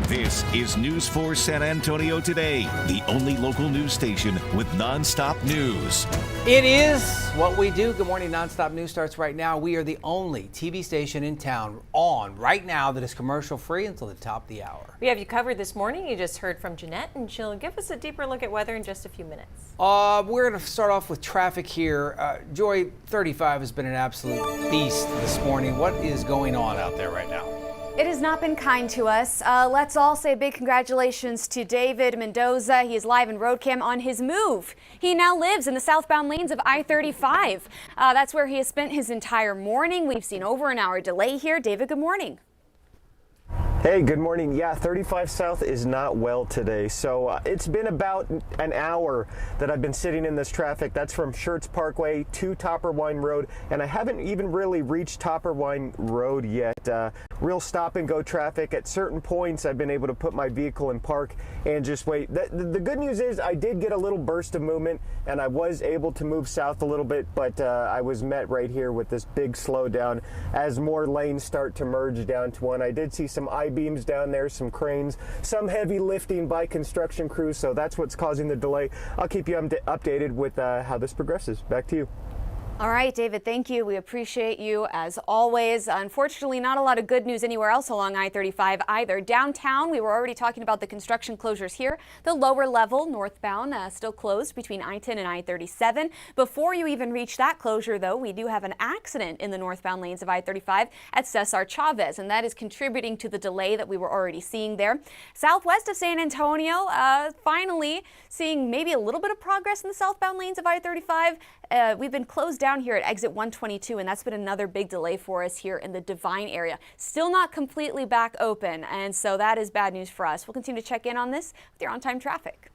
This is News 4 San Antonio Today, the only local news station with nonstop news. It is what we do. Good morning. Nonstop news starts right now. We are the only TV station in town on right now that is commercial free until the top of the hour. We have you covered this morning. You just heard from Jeannette, and she'll give us a deeper look at weather in just a few minutes. We're going to start off with traffic here. Joy, 35 has been an absolute beast this morning. What is going on out there right now? It has not been kind to us. Let's all say big congratulations to David Mendoza. He is live in road cam on his move. He now lives in the southbound lanes of I-35. That's where he has spent his entire morning. We've seen over an hour delay here. David, good morning. Hey, good morning. Yeah, 35 South is not well today. So it's been about an hour that I've been sitting in this traffic. That's from Schertz Parkway to Topperwine Road. And I haven't even really reached Topperwine Road yet. Real stop and go traffic. At certain points, I've been able to put my vehicle in park and just wait. The good news is I did get a little burst of movement and I was able to move south a little bit, but I was met right here with this big slowdown as more lanes start to merge down to one. I did see some I-beams down there, some cranes, some heavy lifting by construction crews, so that's what's causing the delay. I'll keep you updated with how this progresses. Back to you. All right, David, thank you. We appreciate you as always. Unfortunately, not a lot of good news anywhere else along I-35 either. Downtown, we were already talking about the construction closures here. The lower level, northbound, still closed between I-10 and I-37. Before you even reach that closure, though, we do have an accident in the northbound lanes of I-35 at Cesar Chavez, and that is contributing to the delay that we were already seeing there. Southwest of San Antonio, finally seeing maybe a little bit of progress in the southbound lanes of I-35. We've been closed down here at exit 122, and that's been another big delay for us here in the Divine area. Still not completely back open, and so that is bad news for us. We'll continue to check in on this with your on-time traffic.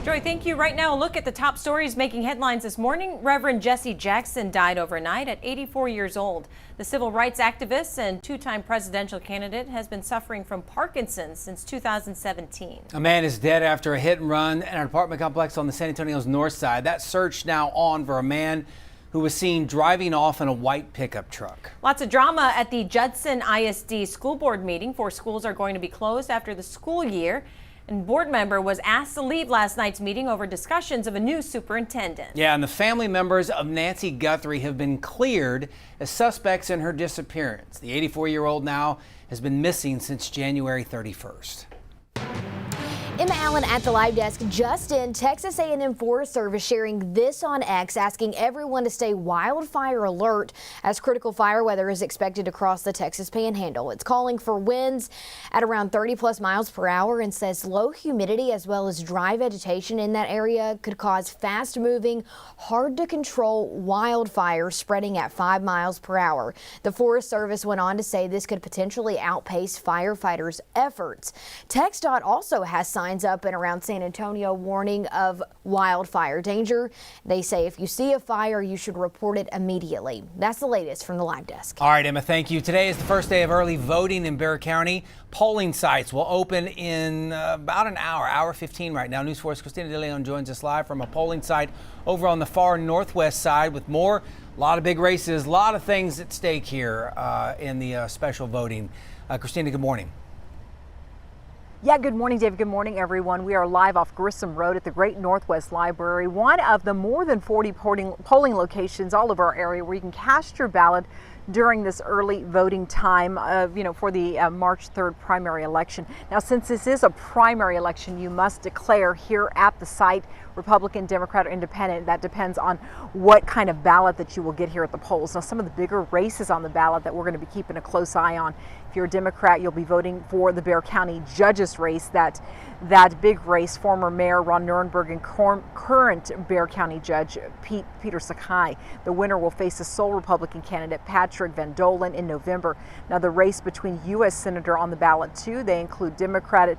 Joy, thank you. Right now, a look at the top stories making headlines this morning. Reverend Jesse Jackson died overnight at 84 years old. The civil rights activist and two-time presidential candidate has been suffering from Parkinson's since 2017. A man is dead after a hit and run at an apartment complex on the San Antonio's north side. That search now on for a man who was seen driving off in a white pickup truck. Lots of drama at the Judson ISD school board meeting. 4 schools are going to be closed after the school year. And board member was asked to leave last night's meeting over discussions of a new superintendent. Yeah, and the family members of Nancy Guthrie have been cleared as suspects in her disappearance. The 84-year-old now has been missing since January 31st. Emma Allen at the live desk. Just in, Texas A&M Forest Service sharing this on X, asking everyone to stay wildfire alert as critical fire weather is expected across the Texas Panhandle. It's calling for winds at around 30+ miles per hour and says low humidity as well as dry vegetation in that area could cause fast-moving, hard-to-control wildfires spreading at 5 miles per hour. The Forest Service went on to say this could potentially outpace firefighters' efforts. TxDOT also has signs up and around San Antonio warning of wildfire danger. They say if you see a fire, you should report it immediately. That's the latest from the live desk. All right, Emma, thank you. Today is the first day of early voting in Bexar County. Polling sites will open in about an hour 15 right now. News 4's Christina De Leon joins us live from a polling site over on the far northwest side with more. A lot of big races, a lot of things at stake here in the special voting. Christina, good morning. Yeah, good morning, David. Good morning, everyone. We are live off Grissom Road at the Great Northwest Library, one of the more than 40 polling locations all over our area where you can cast your ballot during this early voting time for the March 3rd primary election. Now, since this is a primary election, you must declare here at the site, Republican, Democrat, or Independent. That depends on what kind of ballot that you will get here at the polls. Now, some of the bigger races on the ballot that we're going to be keeping a close eye on. If you're a Democrat, you'll be voting for the Bexar County Judges race. That big race, former Mayor Ron Nirenberg and current Bexar County Judge Peter Sakai. The winner will face the sole Republican candidate Patrick Van Dolen in November. Now, the race between U.S. Senator on the ballot, too. They include Democratic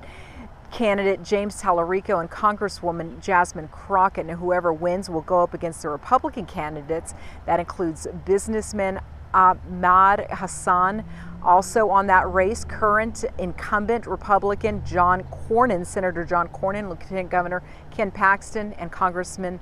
candidate James Tallarico and Congresswoman Jasmine Crockett. And whoever wins will go up against the Republican candidates. That includes businessman Ahmad Hassan. Also on that race, current incumbent Republican John Cornyn, Senator John Cornyn, Lieutenant Governor Ken Paxton, and Congressman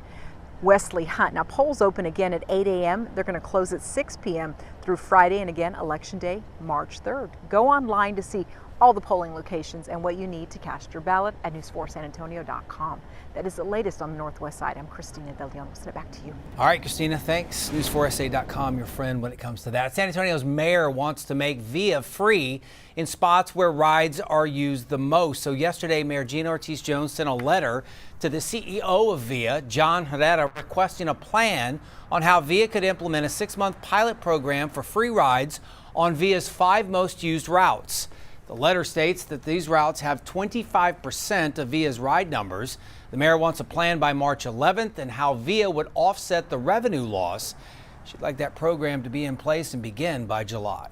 Wesley Hunt. Now, polls open again at 8 a.m. They're going to close at 6 p.m. through Friday, and again, Election Day, March 3rd. Go online to see all the polling locations and what you need to cast your ballot at news4sanantonio.com. That is the latest on the Northwest side. I'm Christina Del Leon. We'll send it back to you. All right, Christina, thanks. News4sa.com, your friend when it comes to that. San Antonio's mayor wants to make VIA free in spots where rides are used the most. So yesterday, Mayor Gina Ortiz-Jones sent a letter to the CEO of VIA, John Herrera, requesting a plan on how VIA could implement a 6-month pilot program for free rides on VIA's 5 most used routes. The letter states that these routes have 25% of VIA's ride numbers. The mayor wants a plan by March 11th and how VIA would offset the revenue loss. She'd like that program to be in place and begin by July.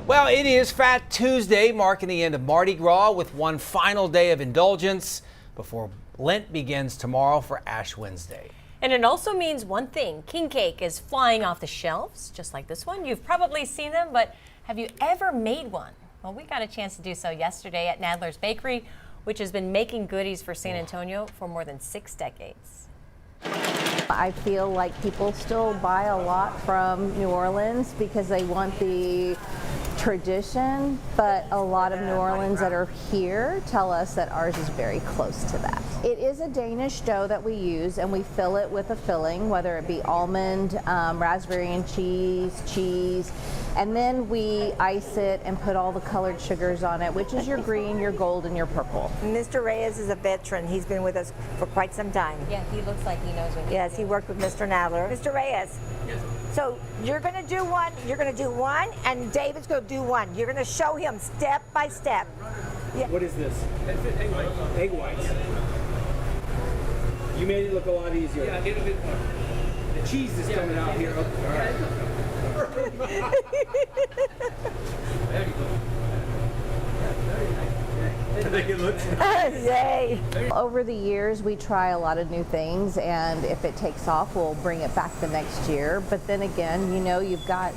Well, it is Fat Tuesday, marking the end of Mardi Gras with one final day of indulgence before Lent begins tomorrow for Ash Wednesday. And it also means one thing. King cake is flying off the shelves, just like this one. You've probably seen them, but have you ever made one? Well, we got a chance to do so yesterday at Nadler's Bakery, which has been making goodies for San Antonio for more than 6 decades. I feel like people still buy a lot from New Orleans because they want the tradition, but a lot of New Orleans that are here tell us that ours is very close to that. It is a Danish dough that we use, and we fill it with a filling, whether it be almond, raspberry and cheese, and then we ice it and put all the colored sugars on it, which is your green, your gold, and your purple. Mr. Reyes is a veteran. He's been with us for quite some time. Yeah, he looks like he knows what he's Yes, he worked with Mr. Nadler. Mr. Reyes. Yes. So you're going to do one, and David's going to do one. You're going to show him step by step. Yeah. What is this? Egg whites. You made it look a lot easier. Yeah, a little bit more. The cheese is coming out here. Okay. All right. There you go. I think it looks nice. Yay. Over the years, we try a lot of new things, and if it takes off, we'll bring it back the next year. But then again, you know, you've got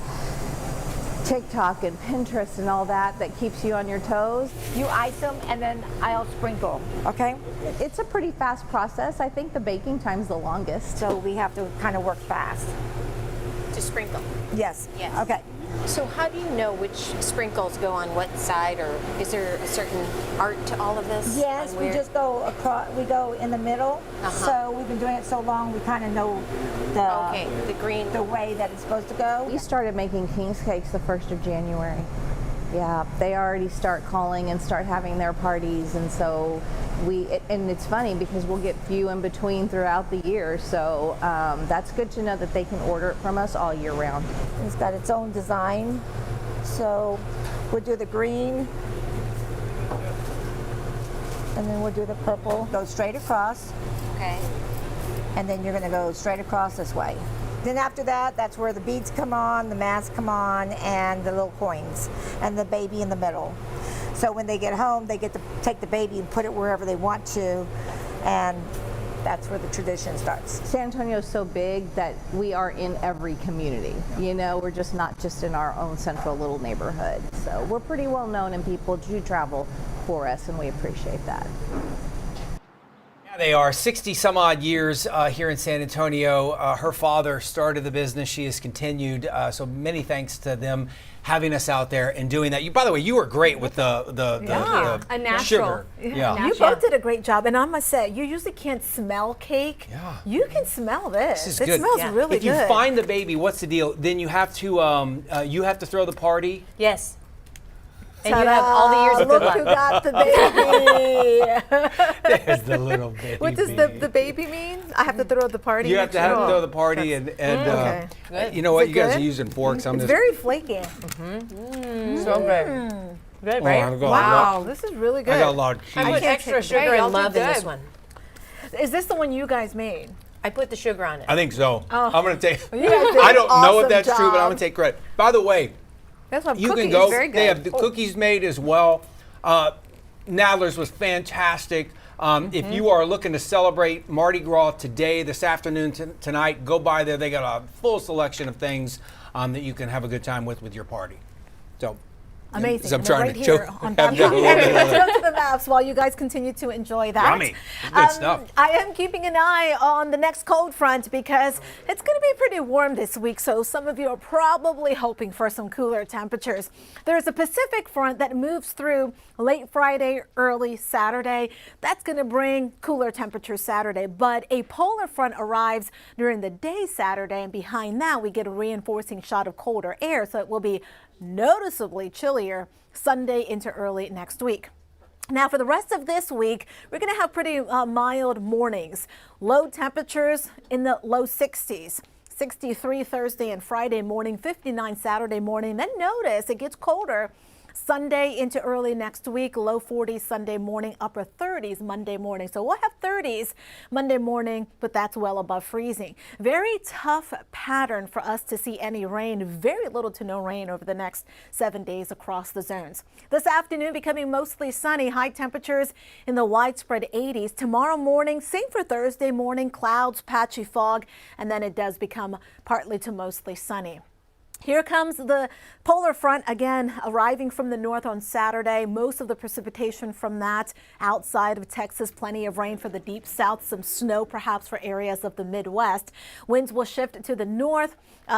TikTok and Pinterest and all that keeps you on your toes. You ice them, and then I'll sprinkle, okay? It's a pretty fast process. I think the baking time's the longest. So we have to kind of work fast. To sprinkle. Yes. Yes. Okay. So how do you know which sprinkles go on what side, or is there a certain art to all of this? Yes, we just go across, we go in the middle. So we've been doing it so long, we kind of know the green, the way that it's supposed to go. We started making King's Cakes the 1st of January. Yeah, they already start calling and start having their parties, and so and it's funny because we'll get few in between throughout the year, so that's good to know that they can order it from us all year round. It's got its own design, so we'll do the green, and then we'll do the purple. Go straight across. Okay. And then you're going to go straight across this way. Then after that, that's where the beads come on, the masks come on, and the little coins, and the baby in the middle. So when they get home, they get to take the baby and put it wherever they want to, and that's where the tradition starts. San Antonio is so big that we are in every community. You know, we're just not just in our own central little neighborhood. So we're pretty well known, and people do travel for us, and we appreciate that. They are 60 some odd years here in San Antonio. Her father started the business. She has continued. So many thanks to them having us out there and doing that. By the way, you were great with the sugar. Yeah. You both did a great job. And I must say, you usually can't smell cake. Yeah. You can smell this. This is it good. Smells really good. If you find the baby, what's the deal? Then you have to throw the party. Yes. And you have all the years of good luck. Look who got the baby. There's the little baby. What does the baby mean? I have to throw the party? You have to throw the party, and okay. You know what? You guys are using forks. It's very flaky. So good. Good, right? Wow, this is really good. I got a lot of cheese. I put extra sugar and love in this one. Is this the one you guys made? I put the sugar on it. I think so. Oh. I'm going to take. You guys did I don't an know if awesome that's true, but I'm job. going to take credit. By the way, that's what you cookies. can go. Very good. They have the cookies made as well. Nadler's was fantastic. If you are looking to celebrate Mardi Gras today, this afternoon, tonight, go by there. They got a full selection of things that you can have a good time with your party. So, Amazing. I'm trying right to here choke. on Bangkok. Let's go to the maps while you guys continue to enjoy that. Yummy. Good stuff. I am keeping an eye on the next cold front because it's going to be pretty warm this week. So some of you are probably hoping for some cooler temperatures. There's a Pacific front that moves through late Friday, early Saturday. That's going to bring cooler temperatures Saturday. But a polar front arrives during the day Saturday. And behind that, we get a reinforcing shot of colder air. So it will be noticeably chillier Sunday into early next week. Now for the rest of this week, we're going to have pretty mild mornings. Low temperatures in the low 60s. 63 Thursday and Friday morning, 59 Saturday morning. Then notice it gets colder Sunday into early next week, low 40s Sunday morning, upper 30s Monday morning. So we'll have 30s Monday morning, but that's well above freezing. Very tough pattern for us to see any rain, very little to no rain over the next 7 days across the zones. This afternoon becoming mostly sunny, high temperatures in the widespread 80s. Tomorrow morning, same for Thursday morning, clouds, patchy fog, and then it does become partly to mostly sunny. Here comes the polar front again, arriving from the north on Saturday. Most of the precipitation from that outside of Texas. Plenty of rain for the deep south, some snow perhaps for areas of the Midwest. Winds will shift to the north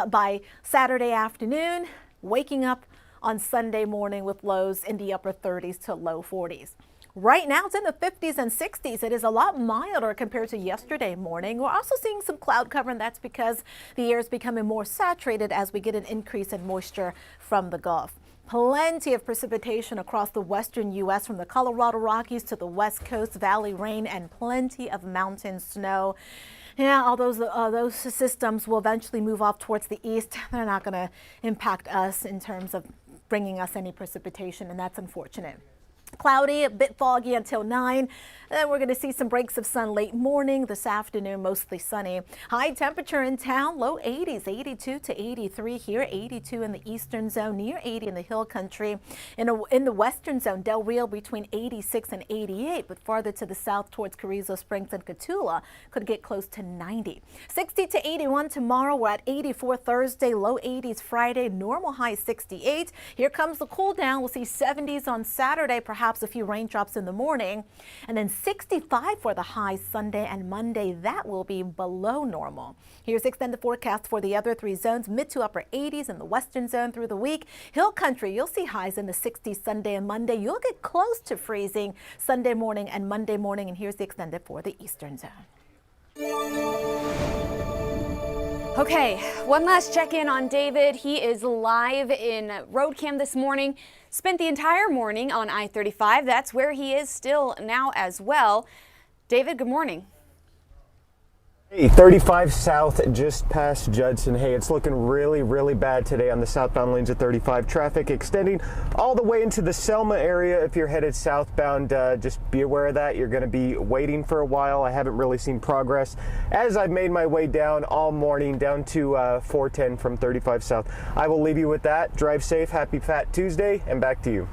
by Saturday afternoon, waking up on Sunday morning with lows in the upper 30s to low 40s. Right now, it's in the 50s and 60s. It is a lot milder compared to yesterday morning. We're also seeing some cloud cover, and that's because the air is becoming more saturated as we get an increase in moisture from the Gulf. Plenty of precipitation across the western U.S. from the Colorado Rockies to the West Coast, valley rain, and plenty of mountain snow. Yeah, all those systems will eventually move off towards the east. They're not going to impact us in terms of bringing us any precipitation, and that's unfortunate. Cloudy, a bit foggy until 9. Then we're going to see some breaks of sun late morning. This afternoon, mostly sunny. High temperature in town, low 80s, 82 to 83 here, 82 in the eastern zone, near 80 in the hill country. In the western zone, Del Rio between 86 and 88, but farther to the south towards Carrizo Springs and Cotulla could get close to 90. 60 to 81 tomorrow. We're at 84 Thursday, low 80s Friday, normal high 68. Here comes the cool down. We'll see 70s on Saturday, perhaps a few raindrops in the morning, and then 65 for the high Sunday and Monday. That will be below normal. Here's extended forecast for the other 3 zones, mid to upper 80s in the western zone through the week. Hill country, you'll see highs in the 60s Sunday and Monday. You'll get close to freezing Sunday morning and Monday morning. And here's the extended for the eastern zone. Okay, one last check-in on David. He is live in road cam this morning. Spent the entire morning on I-35. That's where he is still now as well. David, good morning. Hey, 35 south just past Judson. Hey, it's looking really, really bad today on the southbound lanes of 35. Traffic extending all the way into the Selma area. If you're headed southbound, just be aware of that. You're going to be waiting for a while. I haven't really seen progress as I've made my way down all morning down to 410 from 35 south. I will leave you with that. Drive safe. Happy Fat Tuesday, and back to you.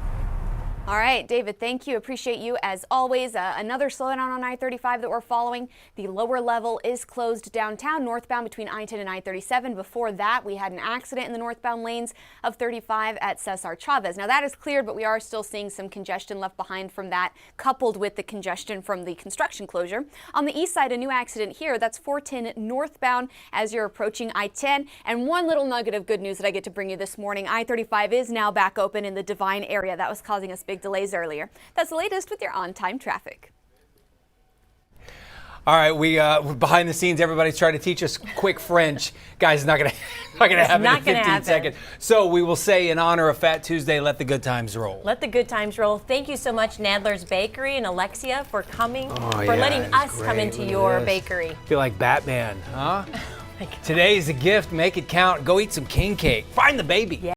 All right, David, thank you. Appreciate you as always. Another slowdown on I-35 that we're following. The lower level is closed downtown, northbound between I-10 and I-37. Before that, we had an accident in the northbound lanes of 35 at Cesar Chavez. Now that is cleared, but we are still seeing some congestion left behind from that, coupled with the congestion from the construction closure. On the east side, a new accident here. That's 410 northbound as you're approaching I-10. And one little nugget of good news that I get to bring you this morning. I-35 is now back open in the Divine area. That was causing us big delays earlier. That's the latest with your on-time traffic. All right, we behind the scenes, everybody's trying to teach us quick French. Guys, it's not gonna happen in 15 seconds. So we will say in honor of Fat Tuesday, let the good times roll. Let the good times roll. Thank you so much, Nadler's Bakery and Alexia, for coming, letting us come into your bakery. Feel like Batman, huh? Today's a gift. Make it count. Go eat some king cake. Find the baby. Yeah.